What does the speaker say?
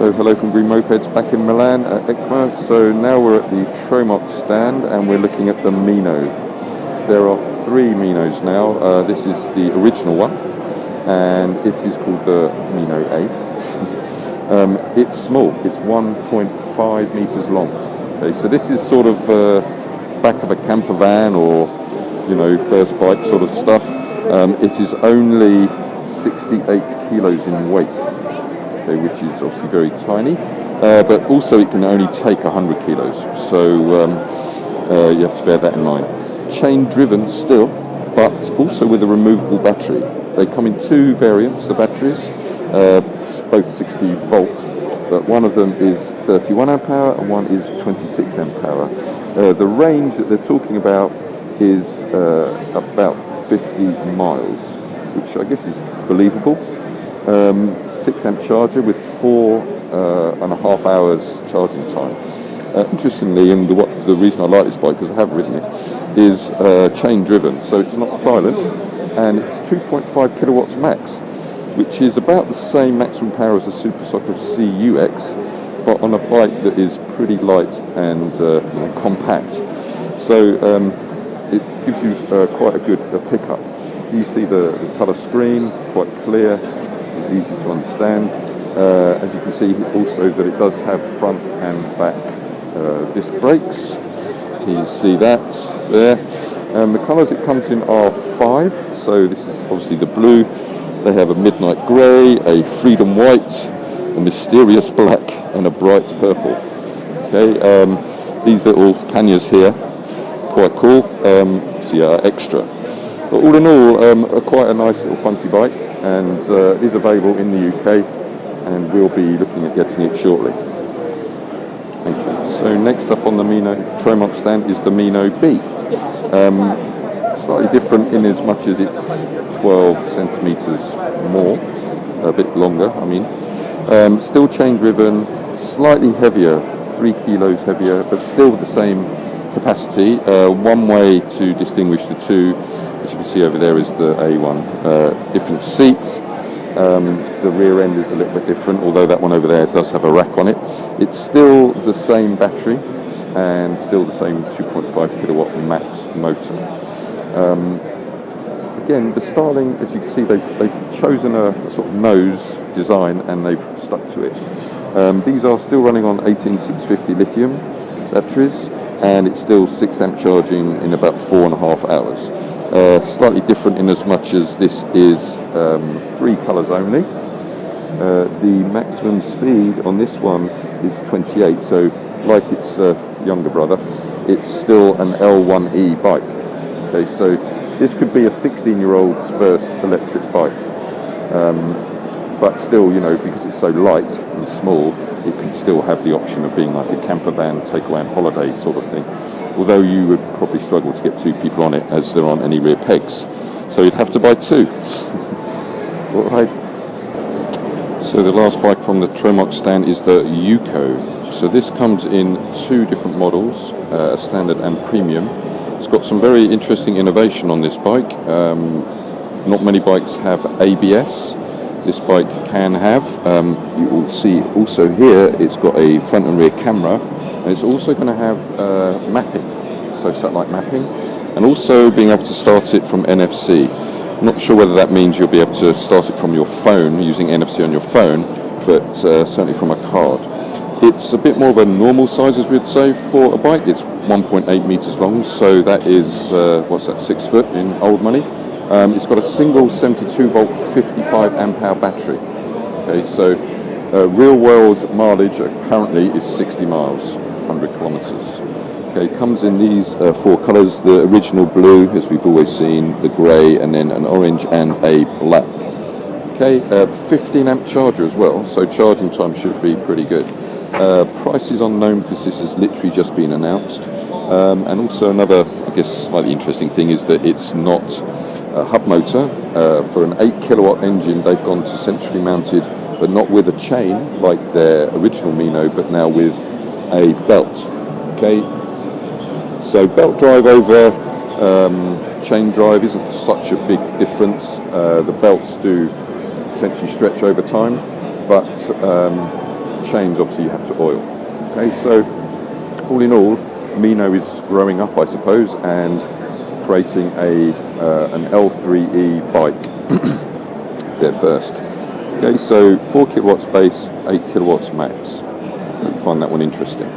So hello from Green-Mopeds back in Milan at EICMA. So now we're at the Tromox stand and we're looking at the Mino. There are 3 Minos now. This is the original one and it is called the Mino A. It's small, it's 1.5 meters long. Okay, so this is sort of back of a camper van or, you know, first bike sort of stuff. It is only 68 kilos in weight. Okay, which is obviously very tiny, but also it can only take 100 kilos, so you have to bear that in mind. Chain driven still, but also with a removable battery. They come in 2 variants, the batteries, both 60 volts, but one of them is 31 amp hour and one is 26 amp hour. The range that they're talking about is about 50 miles, which I guess is believable. 6 amp charger with 4.5 hours charging time. Interestingly, and the reason I like this bike, because I have ridden it, is chain driven, so it's not silent, and it's 2.5 kilowatts max, which is about the same maximum power as a Supercycle CUX, but on a bike that is pretty light and compact. So it gives you quite a good pickup. You see the colour screen, quite clear. Easy to understand. As you can see also that it does have front and back disc brakes. You see that there. The colours it comes in are 5, so this is obviously the blue. They have a midnight grey, a freedom white, a mysterious black and a bright purple. Okay, these little panniers here, quite cool, see are extra. But all in all, quite a nice little funky bike, and is available in the UK, and we'll be looking at getting it shortly. Thank you. So next up on the Mino Tromox stand is the Mino B. Slightly different in as much as it's 12 centimetres more, a bit longer, I mean. Still chain driven, slightly heavier, 3 kilos heavier, but still with the same capacity. One way to distinguish the two, as you can see over there, is the A1. Different seats. The rear end is a little bit different, although that one over there does have a rack on it. It's still the same battery and still the same 2.5 kilowatt max motor. Again, the styling, as you can see, they've chosen a sort of nose design and they've stuck to it. These are still running on 18650 lithium batteries, and it's still 6 amp charging in about 4.5 hours. Slightly different in as much as this is 3 colours only. The maximum speed on this one is 28, so like its younger brother, it's still an L1E bike. Okay, so this could be a 16-year-old's first electric bike, but still, you know, because it's so light and small, it could still have the option of being like a camper van, takeaway and holiday sort of thing. Although you would probably struggle to get 2 people on it, as there aren't any rear pegs. So you'd have to buy 2. All right. So the last bike from the Tromox stand is the Yuko. So this comes in 2 different models, standard and premium. It's got some very interesting innovation on this bike. Not many bikes have ABS. This bike can have. You will see also here it's got a front and rear camera. And it's also going to have mapping, so satellite mapping, and also being able to start it from NFC. I'm not sure whether that means you'll be able to start it from your phone, using NFC on your phone, but certainly from a card. It's a bit more of a normal size, as we'd say, for a bike. It's 1.8 meters long, so that is, 6 foot in old money. It's got a single 72 volt 55 amp hour battery. Okay, so real world mileage currently is 60 miles. 100 kilometers. Okay, comes in these 4 colors: the original blue, as we've always seen, the grey, and then an orange and a black. Okay, 15 amp charger as well, so charging time should be pretty good. Price is unknown because this has literally just been announced. And also another, I guess, slightly interesting thing is that it's not a hub motor. For an 8 kilowatt engine, they've gone to centrally mounted, but not with a chain like their original Mino, but now with a belt. Okay, so belt drive over chain drive isn't such a big difference. The belts do potentially stretch over time, but chains obviously you have to oil. Okay, so all in all, Mino is growing up, I suppose, and creating an L3E bike. Their first. Okay, so 4 kilowatts base, 8 kilowatts max. I find that one interesting.